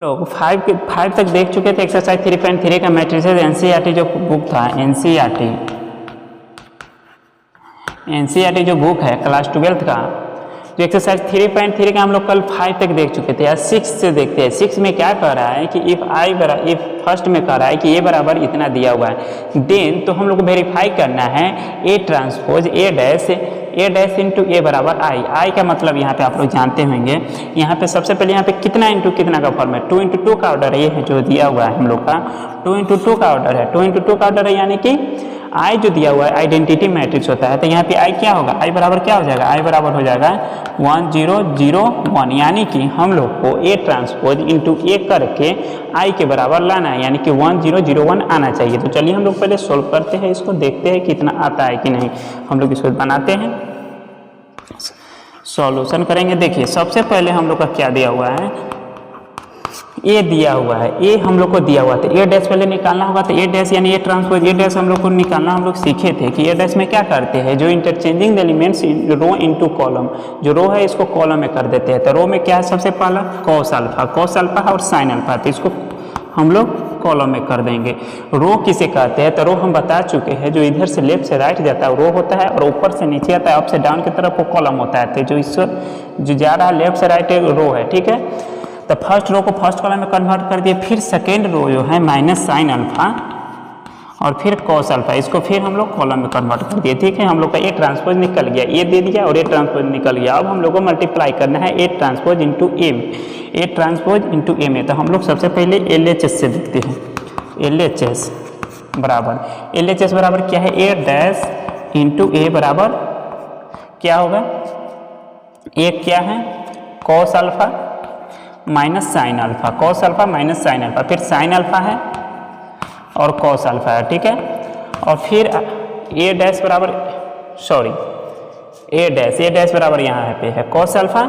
लोग फाइव तक देख चुके थे एक्सरसाइज 3.3 का मैट्रिसेस एनसीईआरटी जो बुक था एनसीईआरटी जो बुक है क्लास 12 का जो एक्सरसाइज 3.3 का हम लोग कल 5 तक देख चुके थे। आज 6 से देखते हैं। 6 में क्या कह रहा है कि इफ फर्स्ट में कह रहा है कि ए बराबर इतना दिया हुआ है, देन तो हम लोग को वेरीफाई करना है A transpose A dash into A बराबर आई का मतलब यहाँ पे आप लोग जानते होंगे। यहाँ पे सबसे पहले यहाँ पे कितना इंटू कितना का फॉर्म है, 2 इंटू 2 का ऑर्डर है। ये है जो दिया हुआ है हम लोग का 2 इंटू 2 का ऑर्डर है। 2 इंटू 2 का ऑर्डर है यानी कि आई जो दिया हुआ है आइडेंटिटी मैट्रिक्स होता है। तो यहाँ पे आई क्या होगा, आई बराबर क्या हो जाएगा, आई बराबर हो जाएगा 1 0 0 1, यानी कि हम लोग को ए ट्रांसपोज इंटू ए करके आई के बराबर लाना है, यानी कि 1 0 0 1 आना चाहिए। तो चलिए हम लोग पहले सोल्व करते हैं, इसको देखते हैं कितना आता है कि नहीं। हम लोग इसको बनाते हैं, सॉल्यूशन करेंगे। देखिए सबसे पहले हम लोग का क्या दिया हुआ है, ए दिया हुआ है, ए हम लोग को दिया हुआ था। ए डैश पहले निकालना होगा, तो ए डैश यानी ए ट्रांसपोज ए डैश हम लोग को निकालना। हम लोग सीखे थे कि ए डैश में क्या करते हैं, जो इंटरचेंजिंग एलिमेंट्स रो इनटू कॉलम, जो रो है इसको कॉलम में कर देते हैं। तो रो में क्या है, सबसे पहला कॉस अल्फा और साइन अल्फा, तो इसको हम लोग कॉलम में कर देंगे। रो किसे कहते हैं, तो रो हम बता चुके हैं, जो इधर से लेफ्ट से राइट जाता है रो होता है, और ऊपर से नीचे आता है अप से डाउन की तरफ वो कॉलम होता है। तो जो इससे जो जा रहा है लेफ्ट से राइट रो है, ठीक है। तो फर्स्ट रो को फर्स्ट कॉलम में कन्वर्ट कर दिए, फिर सेकेंड रो जो है माइनस साइन अल्फा और फिर कॉस अल्फा, इसको फिर हम लोग कॉलम में कन्वर्ट कर दिए, ठीक है। हम लोग का ए ट्रांसपोज निकल गया, ए दे दिया और ए ट्रांसपोज निकल गया। अब हम लोग को मल्टीप्लाई करना है ए ट्रांसपोज इंटू ए में। तो हम लोग सबसे पहले LHS से देखते हैं। LHS बराबर क्या है, ए डैश इंटू ए बराबर क्या होगा, एक क्या है cos alpha minus sine alpha, cos alpha minus sine alpha, फिर साइन अल्फा है और कॉस अल्फा है, ठीक है। और फिर ए डैश बराबर ए डैश बराबर यहाँ पे है कॉस अल्फा,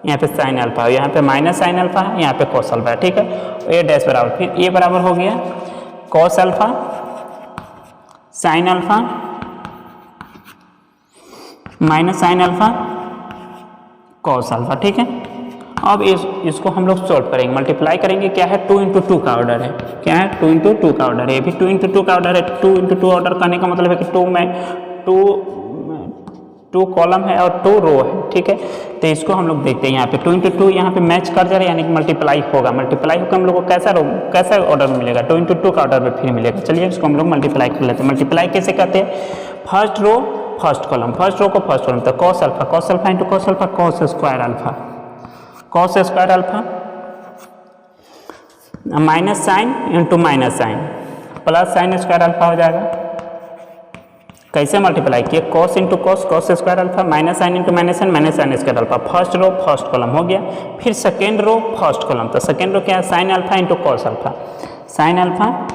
यहाँ पे साइन अल्फा, यहाँ पे माइनस साइन अल्फा है, यहाँ पे कॉस अल्फा है, ठीक है। ए डैश बराबर फिर ए बराबर हो गया cos alpha sine alpha minus sine alpha cos alpha, ठीक है। अब इसको हम लोग सॉल्व करेंगे, मल्टीप्लाई करेंगे। क्या है, 2 इंटू 2 का ऑर्डर है, क्या है 2 इंटू 2 का ऑर्डर है। ये भी 2 इंटू 2 का ऑर्डर है। 2 इंटू 2 ऑर्डर करने का मतलब है कि 2 कॉलम है और 2 रो है, ठीक है। तो इसको हम लोग देखते हैं, यहाँ पे 2 इंटू 2 यहाँ पे मैच कर जा रहा है, यानी कि मल्टीप्लाई होगा हम लोग को कैसा ऑर्डर मिलेगा, 2 इंटू 2 का ऑर्डर में फिर मिलेगा। चलिए इसको हम लोग मल्टीप्लाई कर लेते हैं। मल्टीप्लाई कैसे करते हैं, फर्स्ट रो फर्स्ट कॉलम, तो cos alpha into cos alpha cos square alpha minus sine into minus sine plus sine square alpha हो जाएगा। कैसे मल्टीप्लाई किए, cos into cos square alpha minus sine into minus sine square alpha. First row first column हो गया, फिर second row first column, तो second row क्या है sine alpha into cos alpha, sine alpha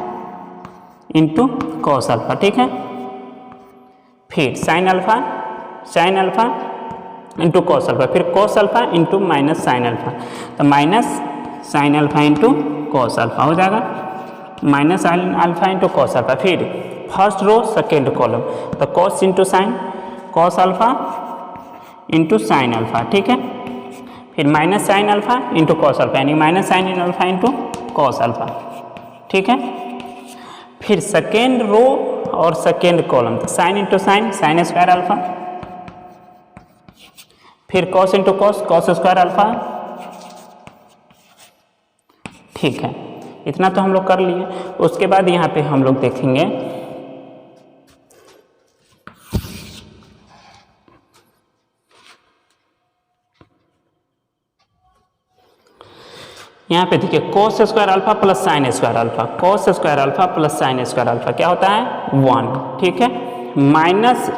into cos alpha, ठीक है। फिर sine alpha into cos alpha, फिर cos alpha into minus sine alpha, तो minus sine alpha into cos alpha हो जाएगा, minus sine alpha into cos alpha. फिर first row second column, तो cos into sine cos alpha into sine alpha, ठीक है। फिर minus sine alpha into cos alpha, यानी minus sine alpha into cos alpha, ठीक है। फिर सेकेंड रो और सेकेंड कॉलम, तो sine into sine square alpha, फिर cos into cos square alpha, ठीक है। इतना तो हम लोग कर लिए। उसके बाद यहाँ पे हम लोग देखेंगे यहाँ पे देखिए cos square alpha plus sine square alpha, cos square alpha plus sine square alpha क्या होता है 1, ठीक है। Minus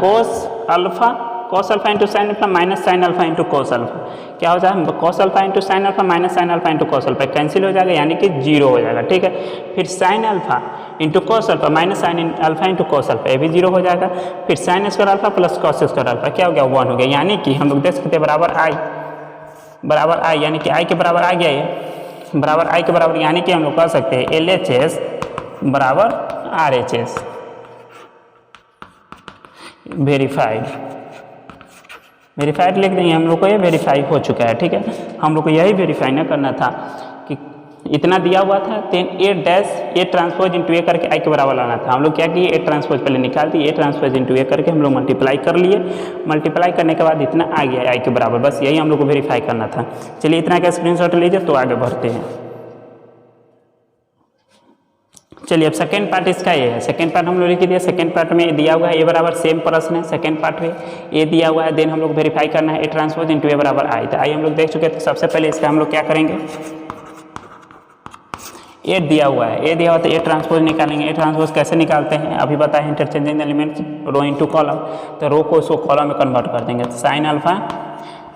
cos alpha into sine alpha minus sine alpha into cos alpha क्या हो जाएगा, cos alpha into sine alpha minus sine alpha into cos alpha cancel हो जाएगा, यानी कि 0 हो जाएगा, ठीक है। फिर sine alpha into cos alpha minus sine alpha into cos alpha, ये भी 0 हो जाएगा। फिर sign square alpha plus cos square alpha क्या हो गया 1 हो गया, यानी कि हम लोग देख सकते हैं बराबर आई, यानी कि आई के बराबर आ गया, ये बराबर आई के बराबर, यानी कि हम लोग कह सकते हैं LHS बराबर RHS वेरीफाइड। वेरीफाइड लिख देंगे, हम लोग को ये वेरीफाई हो चुका है। ठीक है, हम लोग को यही वेरीफाई ना करना था कि इतना दिया हुआ था, then A dash A transpose into A करके आई के बराबर लाना था। हम लोग क्या किए, ए ट्रांसपोज पहले निकाल दिए, ए ट्रांसपोज इंटू ए करके हम लोग मल्टीप्लाई कर लिए। मल्टीप्लाई करने के बाद इतना आ गया आई के बराबर, बस यही हम लोग को वेरीफाई करना था। चलिए इतना का स्क्रीनशॉट लीजिए तो आगे बढ़ते हैं। चलिए अब सेकेंड पार्ट इसका ये है, सेकेंड पार्ट हम लोग लिख दिया। सेकेंड पार्ट में दिया हुआ है ए बराबर सेम प्रश्न है, सेकेंड पार्ट में ए दिया हुआ है, देन हम लोग वेरीफाई करना है ए ट्रांसपोज इंटू ए बराबर आई। तो आई हम लोग देख चुके हैं, तो सबसे पहले इसका हम लोग क्या करेंगे, ए दिया हुआ है, ए दिया हुआ तो ए ट्रांसपोज निकालेंगे। ए ट्रांसपोज कैसे निकालते हैं अभी बताएं, interchanging elements rho into column, तो रो को इसको कॉलम में कन्वर्ट कर देंगे, तो साइन अल्फा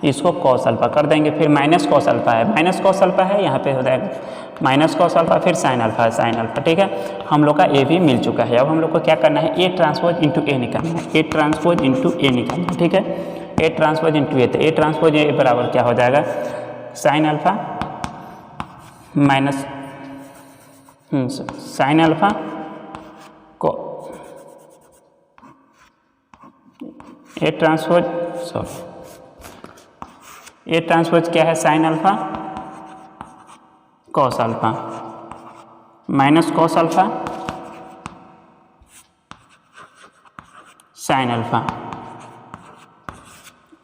इसको कॉस अल्फा कर देंगे, फिर माइनस कॉस अल्फा है, माइनस कॉस अल्फा है, यहाँ पे हो जाएगा माइनस कॉस अल्फा, फिर साइन अल्फा है, साइन अल्फा। ठीक है, हम लोग का ए भी मिल चुका है। अब हम लोग को क्या करना है, ए ट्रांसपोज इंटू ए निकालना है, ए ट्रांसपोज इंटू ए निकालना है। ठीक है, ए ट्रांसपोज इंटू ए, तो ए ट्रांसपोज ए बराबर क्या हो जाएगा, sign alpha minus sine alpha को ए ट्रांसपोज ए ट्रांसपोज क्या है, sine alpha cos alpha minus cos alpha sine alpha.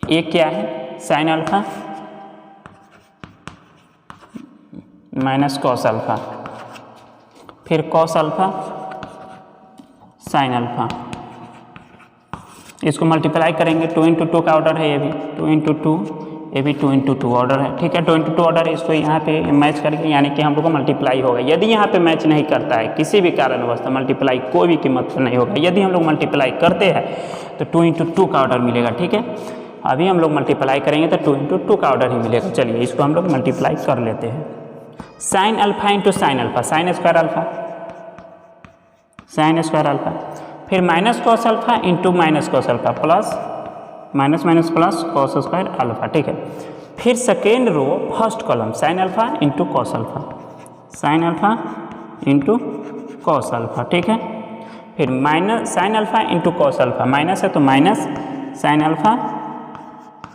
ये क्या है, sine alpha minus cos alpha, फिर कॉस अल्फा साइन अल्फा। इसको मल्टीप्लाई करेंगे, 2 इंटू 2 का ऑर्डर है, ये भी 2 इंटू 2, ये भी 2 इंटू 2 ऑर्डर है। ठीक है, 2 इंटू 2 ऑर्डर है, इसको यहाँ पे मैच करके यानी कि हम लोग को मल्टीप्लाई होगा। यदि यहाँ पे मैच नहीं करता है किसी भी कारणवश तो मल्टीप्लाई कोई भी कीमत पर नहीं होगा। यदि हम लोग मल्टीप्लाई करते हैं तो 2 इंटू 2 का ऑर्डर मिलेगा। ठीक है, अभी हम लोग मल्टीप्लाई करेंगे तो 2 इंटू 2 का ऑर्डर ही मिलेगा। चलिए इसको हम लोग मल्टीप्लाई कर लेते हैं, sine alpha into sine alpha, sine square alpha, sine square alpha, फिर minus cos alpha into minus cos alpha plus minus minus plus cos square alpha. ठीक है, फिर second row first column sine alpha into cos alpha, sine alpha into cos alpha. ठीक है, फिर minus sine alpha into cos alpha, minus है तो minus sine alpha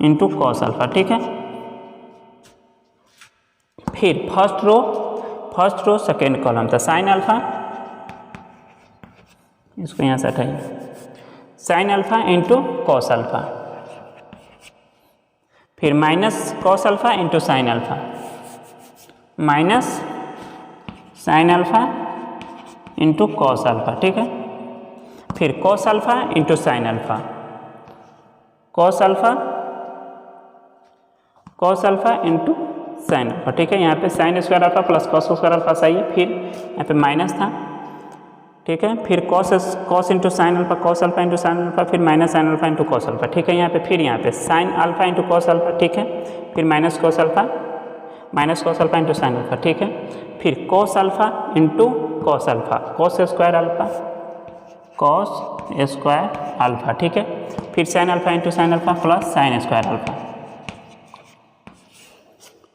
into cos alpha. ठीक है, फिर फर्स्ट रो सेकेंड कॉलम था sine alpha, इसको यहाँ से हटाइए, sine alpha into cos alpha, फिर minus cos alpha into sine alpha, minus sine alpha into cos alpha. ठीक है, फिर cos alpha into sine alpha, cos alpha into sine alpha. ठीक है, यहाँ पे sine square alpha plus cos square alpha सही है, फिर यहाँ पे माइनस था। ठीक है, फिर cos into sine alpha, cos alpha into sine alpha, फिर minus sine alpha into cos alpha. ठीक है, यहाँ पे फिर यहाँ पे sine alpha into cos alpha. ठीक है, फिर minus cos alpha into sine alpha. ठीक है, फिर cos alpha into cos alpha, cos square alpha. ठीक है, फिर sine alpha into sine alpha plus sine square alpha.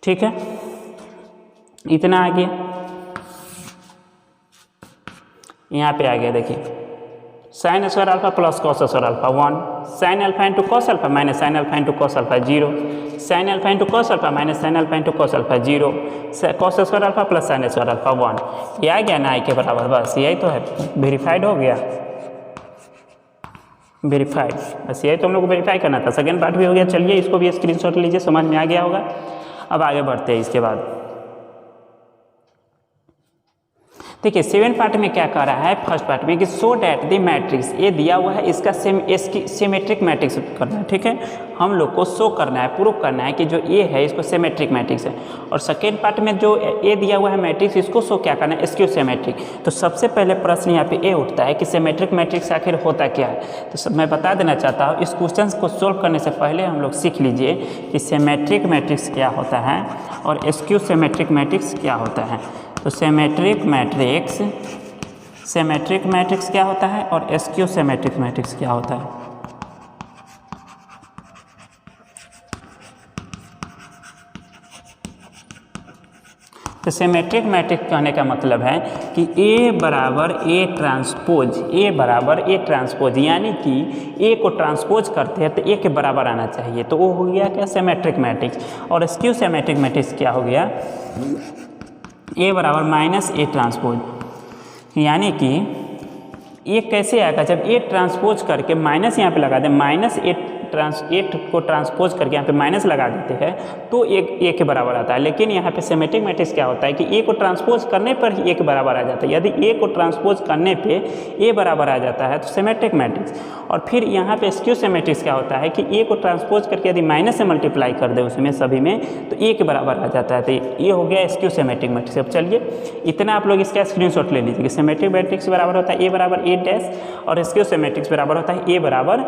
ठीक है, इतना आ गया, यहाँ पे आ गया देखिए, sign square alpha plus cos square alpha 1, sign alpha into cos alpha minus sine alpha into cos alpha 0, sign alpha into cos alpha minus sine alpha into cos alpha 0, cos square alpha plus sine square alpha 1। ये आ गया ना आई के बराबर, बस यही तो है, verified हो गया, वेरीफाइड, बस यही तो हम लोग को वेरीफाई करना था। सेकेंड पार्ट भी हो गया। चलिए इसको भी स्क्रीनशॉट लीजिए, समझ में आ गया होगा। अब आगे बढ़ते हैं इसके बाद। देखिए 7 पार्ट में क्या कह रहा है, फर्स्ट पार्ट में कि सो डैट द मैट्रिक्स, ये दिया हुआ है, इसका सिमेट्रिक मैट्रिक्स करना है। ठीक है, हम लोग को शो करना है, प्रूव करना है कि जो ए है इसको सिमेट्रिक मैट्रिक्स है। और सेकेंड पार्ट में जो ए दिया हुआ है मैट्रिक्स, इसको शो क्या करना है, स्क्यू सिमेट्रिक। तो सबसे पहले प्रश्न यहाँ पे ए उठता है कि सिमेट्रिक मैट्रिक्स आखिर होता क्या है। तो मैं बता देना चाहता हूँ, इस क्वेश्चन को सोल्व करने से पहले हम लोग सीख लीजिए कि सिमेट्रिक मैट्रिक्स क्या होता है और स्क्यू सिमेट्रिक मैट्रिक्स क्या होता है। तो सिमेट्रिक मैट्रिक्स क्या होता है और स्क्यू सिमेट्रिक मैट्रिक्स क्या होता है। तो सिमेट्रिक मैट्रिक्स कहने का मतलब है कि A बराबर A ट्रांसपोज, A बराबर A ट्रांसपोज, यानी कि A को ट्रांसपोज करते हैं तो A के बराबर आना चाहिए, तो वो हो गया क्या सिमेट्रिक मैट्रिक्स। और स्क्यू सिमेट्रिक मैट्रिक्स क्या हो गया, A बराबर माइनस A ट्रांसपोज, यानी कि ये कैसे आएगा, जब A ट्रांसपोज करके माइनस यहाँ पे लगा दे, माइनस A को ट्रांसपोज करके यहाँ पे माइनस लगा देते हैं तो A के बराबर आता है। लेकिन यहाँ पे सिमेट्रिक मैट्रिक्स क्या होता है कि A को ट्रांसपोज करने पर ही A के बराबर आ जाता है। यदि A को ट्रांसपोज करने पे A बराबर आ जाता है तो सिमेट्रिक मैट्रिक्स। और फिर यहाँ पे स्क्यू सिमेट्रिक्स क्या होता है कि A को ट्रांसपोज करके यदि माइनस से मल्टीप्लाई कर दे उसमें सभी में तो A के बराबर आ जाता है। तो ये हो गया स्क्यू सिमेट्रिक मैट्रिक्स। अब चलिए इतना आप लोग इसका स्क्रीनशॉट ले लीजिए कि सिमेट्रिक मैट्रिक्स बराबर होता है A बराबर A डैश और स्क्यू सिमेट्रिक्स बराबर होता है A बराबर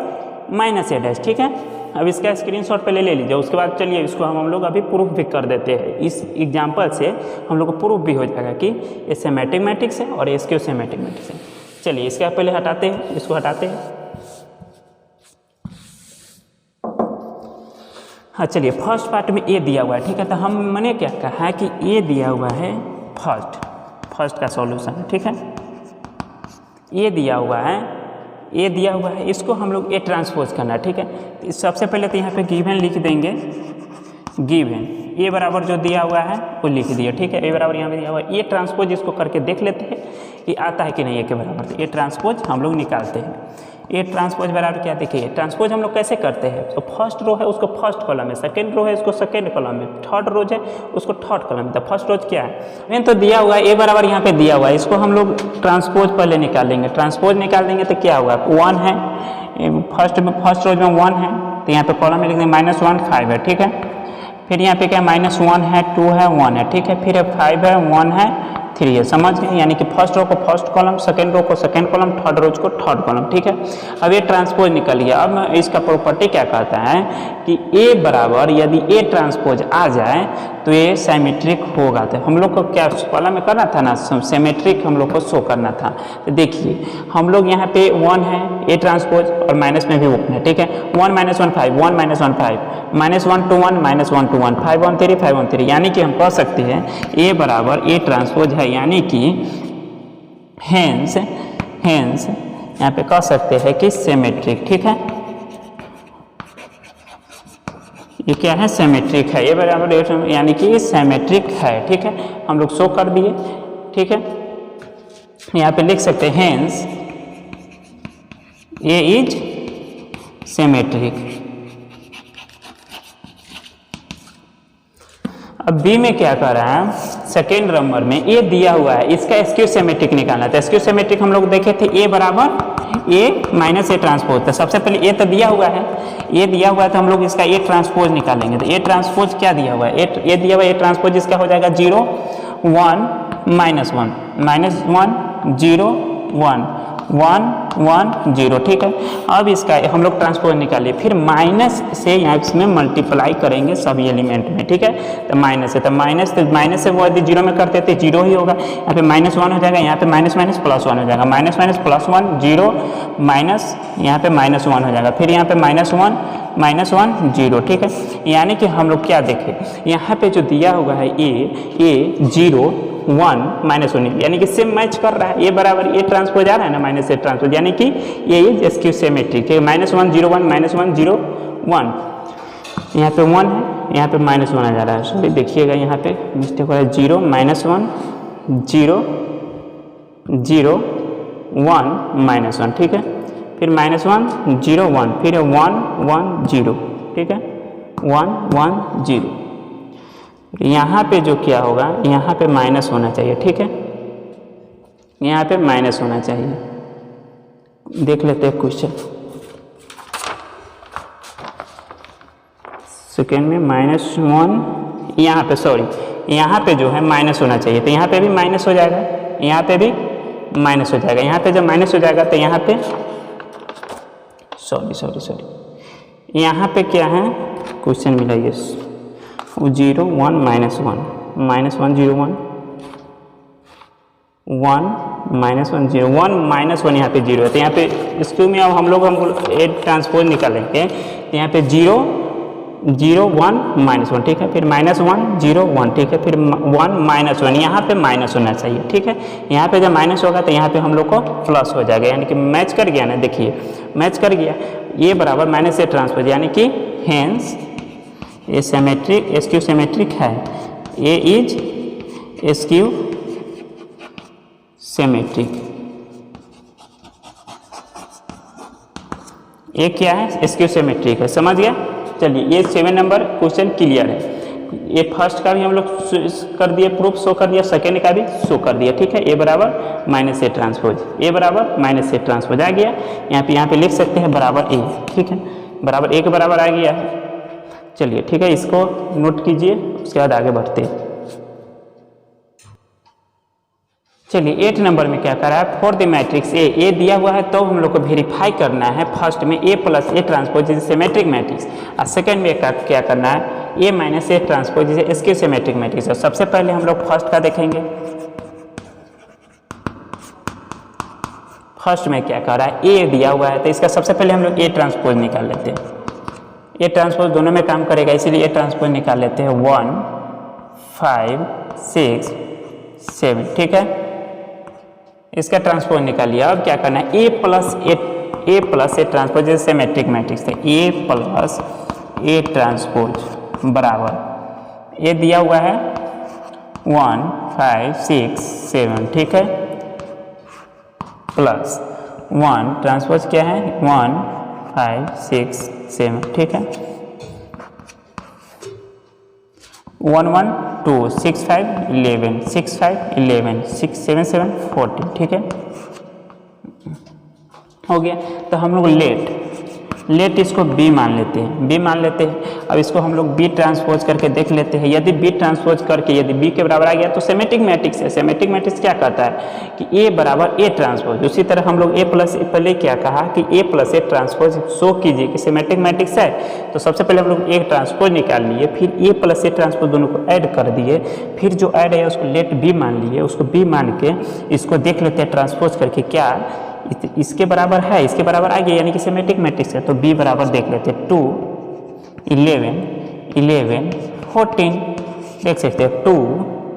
माइनस A डैश। ठीक है, अब इसका स्क्रीनशॉट पहले ले लीजिए, उसके बाद चलिए इसको हम लोग अभी प्रूफ भी कर देते हैं। इस एग्जाम्पल से हम लोग को प्रूफ भी हो जाएगा कि ये सिमेट्रिक मैट्रिक्स है और ये स्क्यू सिमेट्रिक मैट्रिक्स है। चलिए इसका पहले हटाते हैं, इसको हटाते हैं। हाँ चलिए, फर्स्ट पार्ट में A दिया हुआ है, ठीक है, तो हम मैंने क्या कहा है कि A दिया हुआ है फर्स्ट का सॉल्यूशन, ठीक है, A दिया हुआ है, A दिया हुआ है, इसको हम लोग A ट्रांसपोज करना है। ठीक है, तो सबसे पहले तो यहाँ पे गिवन लिख देंगे, गिवन A बराबर जो दिया हुआ है वो लिख दिया। ठीक है, A बराबर यहाँ पे दिया हुआ है, A ट्रांसपोज इसको करके देख लेते हैं कि आता है कि नहीं A के बराबर। तो A ट्रांसपोज हम लोग निकालते हैं। A ट्रांसपोज बराबर क्या, देखिए ट्रांसपोज हम लोग कैसे करते हैं, तो फर्स्ट रो है उसको फर्स्ट कॉलम में, सेकंड रो है उसको सेकंड कॉलम में, थर्ड रोज है उसको थर्ड कॉलम में। तो फर्स्ट रोज क्या है, मेन तो दिया हुआ है A बराबर यहाँ पे दिया हुआ है, इसको हम लोग ट्रांसपोज पहले निकालेंगे। ट्रांसपोज निकाल देंगे तो क्या होगा, 1 है, फर्स्ट रोज में 1 है, तो यहाँ पे कॉलम में लिख देंगे -1 5 है। ठीक है, फिर यहाँ पे क्या -1 है, 2 है, 1 है। ठीक है, फिर 5 है, 1 है, 3 है। समझ गए, यानी कि फर्स्ट रो को फर्स्ट कॉलम, सेकंड रो को सेकंड कॉलम, थर्ड रोज को थर्ड कॉलम। ठीक है, अब ये ट्रांसपोज निकल गया। अब इसका प्रॉपर्टी क्या कहता है कि A बराबर यदि A ट्रांसपोज आ जाए तो ये सिमेट्रिक होगा। तो हम लोग को क्या कॉलम में करना था ना, सिमेट्रिक हम लोग को शो करना था। तो देखिए हम लोग यहाँ पे 1 है A ट्रांसपोज और माइनस में भी 1 है। ठीक है, 1 -1 5, 1 -1 5, -1 to 1, -1 to 1, 5 1 3, 5 1 3, यानी कि हम कह सकते हैं A बराबर A ट्रांसपोज है, यानी कि हेंस यहाँ पे कह सकते हैं कि सिमेट्रिक। ठीक है, ये क्या है, सिमेट्रिक है, ये बराबर यानी कि सिमेट्रिक है। ठीक है, हम लोग शो कर दिए। ठीक है, यहाँ पे लिख सकते हैं हेंस A इज सिमेट्रिक। अब B में क्या कर रहा है, सेकेंड नंबर में A दिया हुआ है, इसका स्क्यू सिमेट्रिक निकालना था। स्क्यू सिमेट्रिक हम लोग देखे थे A बराबर A माइनस A ट्रांसपोज। तो सबसे पहले A तो दिया हुआ है, A दिया हुआ है तो हम लोग इसका A ट्रांसपोज निकालेंगे। तो A ट्रांसपोज क्या दिया हुआ है, A दिया हुआ है, A ट्रांसपोज इसका हो जाएगा 0 1 -1 -1 0 1 1 1 0। ठीक है, अब इसका हम लोग ट्रांसपोज निकालिए, फिर माइनस से यहाँ इसमें मल्टीप्लाई करेंगे सभी एलिमेंट में। ठीक है, तो माइनस है, तो माइनस से वो यदि 0 में करते तो 0 ही होगा। यहाँ पे -1 हो जाएगा, यहाँ पे माइनस +1 हो जाएगा, माइनस +1 0 माइनस, यहाँ पे -1 हो जाएगा, फिर यहाँ पे -1 0। ठीक है, यानी कि हम लोग क्या देखें, यहाँ पे जो दिया हुआ है A 0 1 -1, यानी कि सेम मैच कर रहा है। A बराबर A ट्रांसपोज आ रहा है ना, माइनस A ट्रांसपोज, यानी कि ये इज स्क्यू सिमेट्रिक। ठीक है, -1 0 1 -1 0 1, यहाँ पे 1 है, यहाँ पे -1 आ जा रहा है। सॉरी देखिएगा यहाँ पे मिस्टेक हो रहा है, 0 -1 0 0 1 -1। ठीक है, फिर -1 0 1, फिर 1 1 0। ठीक है, 1 1 0। यहाँ पे जो क्या होगा, यहाँ पे माइनस होना चाहिए। ठीक है, यहाँ पे माइनस होना चाहिए। देख लेते हैं क्वेश्चन, सेकेंड में -1, यहाँ पे सॉरी, यहाँ पे जो है माइनस होना चाहिए, तो यहाँ पे भी माइनस हो जाएगा, यहाँ पे भी माइनस हो जाएगा। यहाँ पे जब माइनस हो जाएगा तो यहाँ पे सॉरी यहाँ पे क्या है, क्वेश्चन मिला ये 0 1 -1 -1 0 1 1 -1 0 1 -1, यहाँ पे 0 है। तो यहाँ पे स्क्यू में अब हम लोग A ट्रांसपोज निकालेंगे, तो यहाँ पे 0 0 1 -1, ठीक है, फिर -1 0 1, ठीक है, फिर 1 -1, यहाँ पे माइनस होना चाहिए, ठीक है। यहाँ पे जब माइनस होगा तो यहाँ पे हम लोग को प्लस हो जाएगा, यानी कि मैच कर गया ना, देखिए मैच कर गया। ए बराबर माइनस से ट्रांसपोज, यानी कि hence A symmetric, SQ symmetric है, ए इज एसक्यू सिमेट्रिक। ये क्या है, एसक्यू सिमेट्रिक है, समझ गया। चलिए ये 7 नंबर क्वेश्चन क्लियर है। ये फर्स्ट का भी हम लोग कर दिए, प्रूफ शो कर दिया, सेकेंड का भी शो कर दिया, ठीक है। ए बराबर माइनस ए ट्रांसपोज, ए बराबर माइनस ए ट्रांसपोज आ गया। यहाँ पे लिख सकते हैं बराबर ए, ठीक है, बराबर ए के बराबर आ गया है। चलिए ठीक है, इसको नोट कीजिए, उसके बाद आगे बढ़ते हैं। चलिए 8 नंबर में क्या करा है, फॉर द मैट्रिक्स ए दिया हुआ है तो हम लोग को वेरीफाई करना है फर्स्ट में A plus A transpose is symmetric matrix, और सेकंड में क्या करना है, A minus A transpose is skew symmetric matrix. और सबसे पहले हम लोग फर्स्ट का देखेंगे। फर्स्ट में क्या कर रहा है, ए दिया हुआ है तो इसका सबसे पहले हम लोग ए ट्रांसपोज निकाल लेते हैं। ए ट्रांसपोज दोनों में काम करेगा, इसीलिए ए ट्रांसपोज निकाल लेते हैं 1 5 6 7, ठीक है। इसका ट्रांसपोज निकाल लिया। अब क्या करना है, ए प्लस ए ट्रांसपोज जैसे सिमेट्रिक मैट्रिक्स है, ए प्लस ए ट्रांसपोज बराबर ए दिया हुआ है 1 5 6 7, ठीक है, प्लस 1 ट्रांसपोज क्या है 1 5 6 7, ठीक है, 1 1 2 6 5 11 6 5 11 6 7 7 14, ठीक है, हो गया। तो हम लोग लेट इसको बी मान लेते हैं, अब इसको हम लोग बी ट्रांसपोज करके देख लेते हैं। यदि बी ट्रांसपोज करके यदि बी के बराबर आ गया तो सिमेट्रिक मैट्रिक्स है। सिमेट्रिक मैट्रिक्स क्या कहता है कि ए बराबर ए ट्रांसपोज। उसी तरह हम लोग ए प्लस पहले क्या कहा कि ए प्लस ए ट्रांसपोज शो कीजिए कि सिमेट्रिक मैट्रिक्स है, तो सबसे पहले हम लोग ए ट्रांसपोज निकाल लिए, फिर ए प्लस ए ट्रांसपोज दोनों को ऐड कर दिए, फिर जो ऐड है उसको लेट बी मान लिए, उसको बी मान के इसको देख लेते हैं ट्रांसपोज करके क्या इसके बराबर है, इसके बराबर आ गया, यानी कि सिमेट्रिक मैट्रिक्स है। तो बी बराबर देख लेते हैं 2 11 11 14, देख सकते हैं 2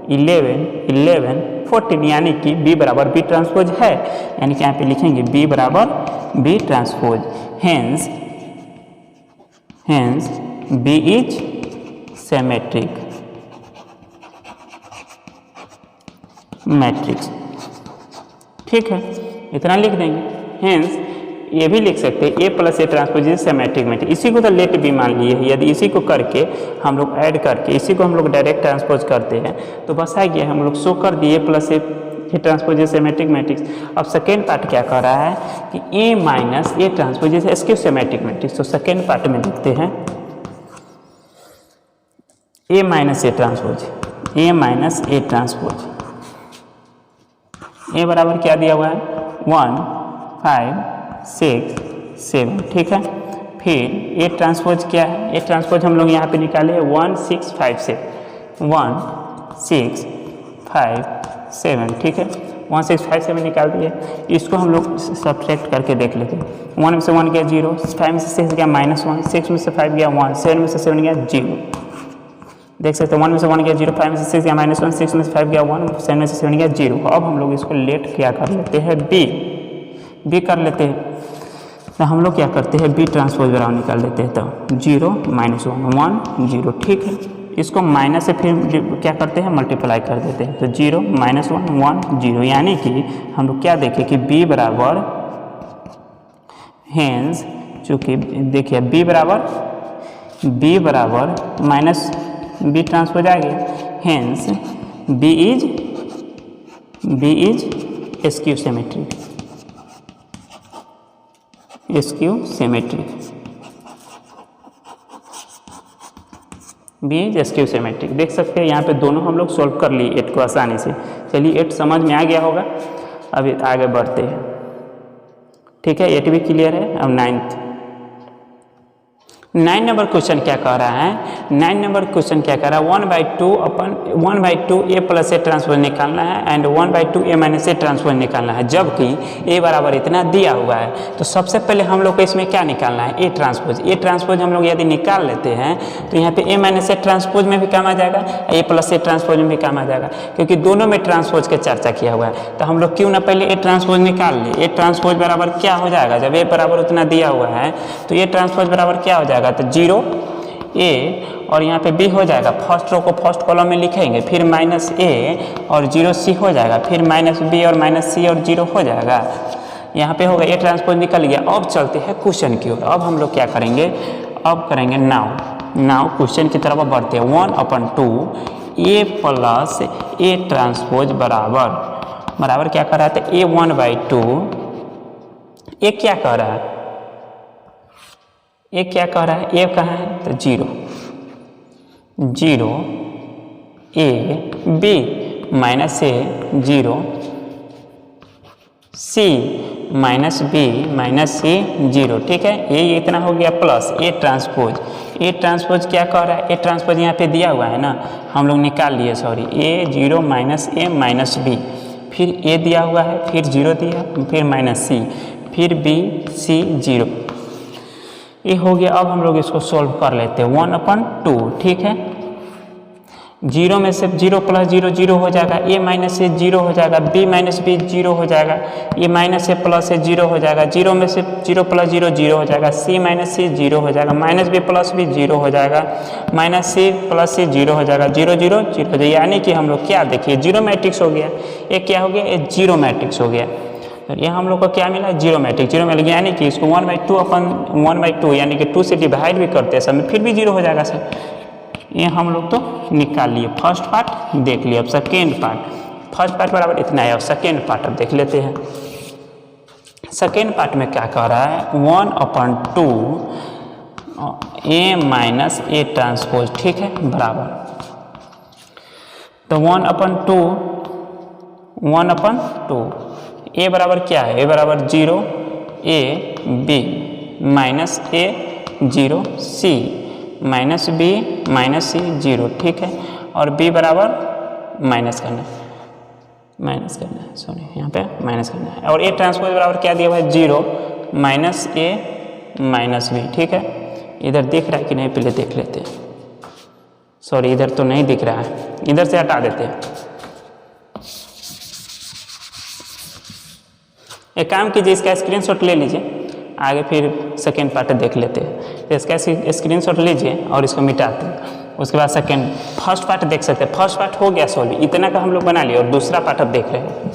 11 11 14, यानी कि बी बराबर बी ट्रांसपोज है, यानी कि यहाँ पे लिखेंगे बी बराबर B transpose. Hence B is symmetric matrix, ठीक है, इतना लिख देंगे। हेंस ये भी लिख सकते हैं A plus A transpose is symmetric matrix. इसी को तो लेट बी मान लिए है, यदि इसी को करके हम लोग ऐड करके इसी को हम लोग डायरेक्ट ट्रांसपोज करते हैं तो बस आ गया, हम लोग शो कर दिए plus A transpose is symmetric matrix. अब सेकेंड पार्ट क्या कर रहा है कि A minus A transpose is skew symmetric matrix. तो सेकेंड पार्ट में लिखते हैं ए माइनस ए ट्रांसपोज, ए बराबर क्या दिया हुआ है 1 5 6 7, ठीक है। फिर ए ट्रांसपोज क्या है, ए ट्रांसपोज हम लोग यहाँ पे निकाले 1 6 5 से 1 6 5 7, ठीक है, 1 6 5 7 निकाल दिए। इसको हम लोग सब्ट्रैक्ट करके देख लेते हैं। 1 में से 1 गया 0, 5 में से 6 गया -1, 6 में से 5 गया 1, 7 में से 7 गया 0, देख सकते हैं 1 में से 1 गया 0, 5 में से 6 गया -1, 6 में से 5 गया 1, 7 में से 7 गया 0। अब हम लोग इसको लेट क्या कर लेते हैं, बी कर लेते हैं। तो हम लोग क्या करते हैं, बी ट्रांसपोज बराबर निकाल लेते हैं, तो 0 -1 1 0, ठीक है। इसको माइनस से फिर क्या करते हैं, मल्टीप्लाई कर देते हैं, तो 0 -1 1 0, यानी कि हम लोग क्या देखें कि बी बराबर हेंस, चूँकि देखिए बी बराबर माइनस बी ट्रांसपोज आ गया, hence B is skew symmetric, B is skew symmetric. देख सकते हैं यहाँ पे दोनों हम लोग सोल्व कर लिए 8 को आसानी से। चलिए 8 समझ में आ गया होगा, अभी आगे बढ़ते हैं, ठीक है। 8 भी क्लियर है। अब 9th 9 नंबर क्वेश्चन क्या कह रहा है, 9 नंबर क्वेश्चन क्या कह रहा है, 1/2 ए प्लस ए ट्रांसपोज निकालना है and 1/2 A minus A transpose निकालना है, जबकि ए बराबर इतना दिया हुआ है। तो सबसे पहले हम लोग को इसमें क्या निकालना है, ए ट्रांसपोज। ए ट्रांसपोज हम लोग यदि निकाल लेते हैं तो यहाँ पे ए माइनस ए ट्रांसपोज में भी काम आ जाएगा, ए प्लस ए ट्रांसपोज में भी काम आ जाएगा, क्योंकि दोनों में ट्रांसपोज की चर्चा किया हुआ है। तो हम लोग क्यों ना पहले ए ट्रांसपोज निकाल ले। ए ट्रांसपोज बराबर क्या हो जाएगा, जब ए बराबर उतना दिया हुआ है तो ए ट्रांसपोज बराबर क्या हो जाएगा, तो 0 ए और यहाँ पे बी हो जाएगा। फर्स्ट रो को फर्स्ट कॉलम में लिखेंगे, फिर माइनस ए और 0 सी हो जाएगा, फिर माइनस बी और माइनस सी और 0 हो जाएगा। यहाँ पे होगा ए ट्रांसपोज निकल गया। अब चलते हैं क्वेश्चन की ओर। अब हम लोग क्या करेंगे, अब करेंगे नाउ क्वेश्चन की तरफ बढ़ते हैं। 1/2 ए प्लस ए ट्रांसपोज बराबर क्या कर रहा है, तो ए 1/2 ए क्या कह रहा है, ए क्या कह रहा है, ए कहाँ है, तो 0 A B minus A 0 C minus B minus C 0, ठीक है। ये इतना हो गया plus A transpose. A transpose क्या कह रहा है, ए ट्रांसपोज यहाँ पे दिया हुआ है ना, हम लोग निकाल लिए, सॉरी, ए 0 माइनस ए माइनस बी, फिर ए दिया हुआ है, फिर 0 दिया, फिर माइनस सी, फिर बी सी 0, ये हो गया। अब हम लोग इसको सॉल्व कर लेते हैं। 1/2, ठीक है। 0 में से 0 प्लस 0 0 हो जाएगा, ए माइनस ए 0 हो जाएगा, बी माइनस बी 0 हो जाएगा, ए माइनस ए प्लस ए 0 हो जाएगा, 0 में से 0 प्लस 0 0 हो जाएगा, सी माइनस सी 0 हो जाएगा, माइनस बी प्लस बी 0 हो जाएगा, माइनस सी प्लस सी 0 हो जाएगा, 0 0 0 हो जाएगा। यानी कि हम लोग क्या देखिए, 0 मैट्रिक्स हो गया। ये क्या हो गया, ये 0 मैट्रिक्स हो गया। तो ये हम लोग को क्या मिला, 0 मैट्रिक्स, 0 मिल गया। यानी कि इसको 1/2 यानी कि 2 से डिवाइड भी करते हैं समय, फिर भी 0 हो जाएगा सर। ये हम लोग तो निकाल लिए। फर्स्ट पार्ट देख लिया। अब सेकेंड पार्ट, फर्स्ट पार्ट बराबर इतना है, और सेकेंड पार्ट अब देख लेते हैं। सेकेंड पार्ट में क्या कह रहा है, 1/2 ए माइनस ए ट्रांसपोज, ठीक है, बराबर। तो 1/2 ए बराबर क्या है, ए बराबर 0 A B minus A 0 C minus B minus C 0, ठीक है। और बी बराबर माइनस करना है, सॉरी, यहाँ पे माइनस करना है। और ए ट्रांसपोज बराबर क्या दिया हुआ है, 0 माइनस ए माइनस बी, ठीक है। इधर दिख रहा है कि नहीं, पहले देख लेते हैं। सॉरी, इधर तो नहीं दिख रहा है, इधर से हटा देते हैं। एक काम कीजिए, इसका स्क्रीनशॉट ले लीजिए, आगे फिर सेकेंड पार्ट देख लेते हैं। तो इसका स्क्रीनशॉट लीजिए और इसको मिटाते हैं। उसके बाद सेकेंड, फर्स्ट पार्ट देख सकते हैं। फर्स्ट पार्ट हो गया सॉल्व, इतना का हम लोग बना लिए। और दूसरा पार्ट अब देख रहे हैं।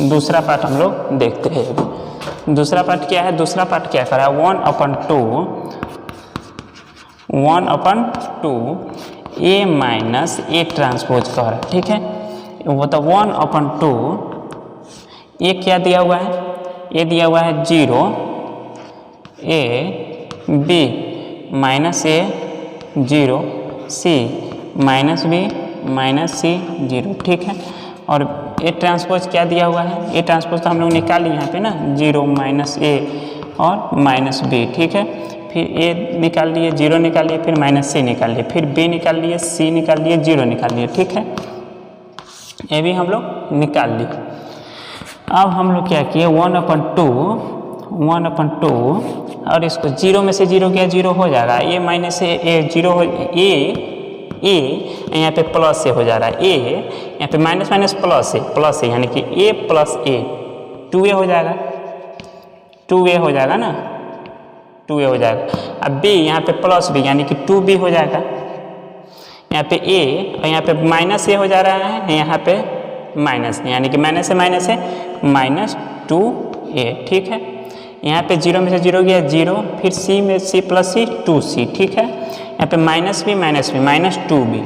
दूसरा पार्ट हम लोग देखते हैं। दूसरा पार्ट क्या है, दूसरा पार्ट क्या करा, 1/2 ए माइनस ए ट्रांसपोज कह रहा है, ठीक है। वो तो 1/2 ए क्या दिया हुआ है, ए दिया हुआ है 0 A B minus A 0 C minus B minus C 0, ठीक है। और ए ट्रांसपोज क्या दिया हुआ है, ए ट्रांसपोज तो हम लोग निकाल लिए यहाँ पे ना, 0 माइनस ए और माइनस बी, ठीक है। फिर ए निकाल लिए, 0 निकाल लिए, फिर माइनस सी निकाल लिए, फिर बी निकाल लिए, सी निकाल लिए, 0 निकाल लिए, ठीक है। ये भी हम लोग निकाल लिए। अब हम लोग क्या किए, 1/2 और इसको 0 में से 0 गया, 0 हो जाएगा। ए माइनस ए 0 हो, ए यहाँ पे प्लस से हो जा रहा है, ए यहाँ पे माइनस माइनस प्लस है, यानी कि ए प्लस ए 2a हो जाएगा, 2a हो जाएगा ना, 2a हो जाएगा। अब b यहाँ पे प्लस b यानी कि 2b हो जाएगा। यहाँ पे a और यहाँ पे माइनस a हो जा रहा है, यहाँ पे माइनस यानी कि माइनस है माइनस 2a, ठीक है। यहाँ पे 0 में से 0 गया 0, फिर c में c प्लस c 2c, ठीक है। यहाँ पे minus b minus 2b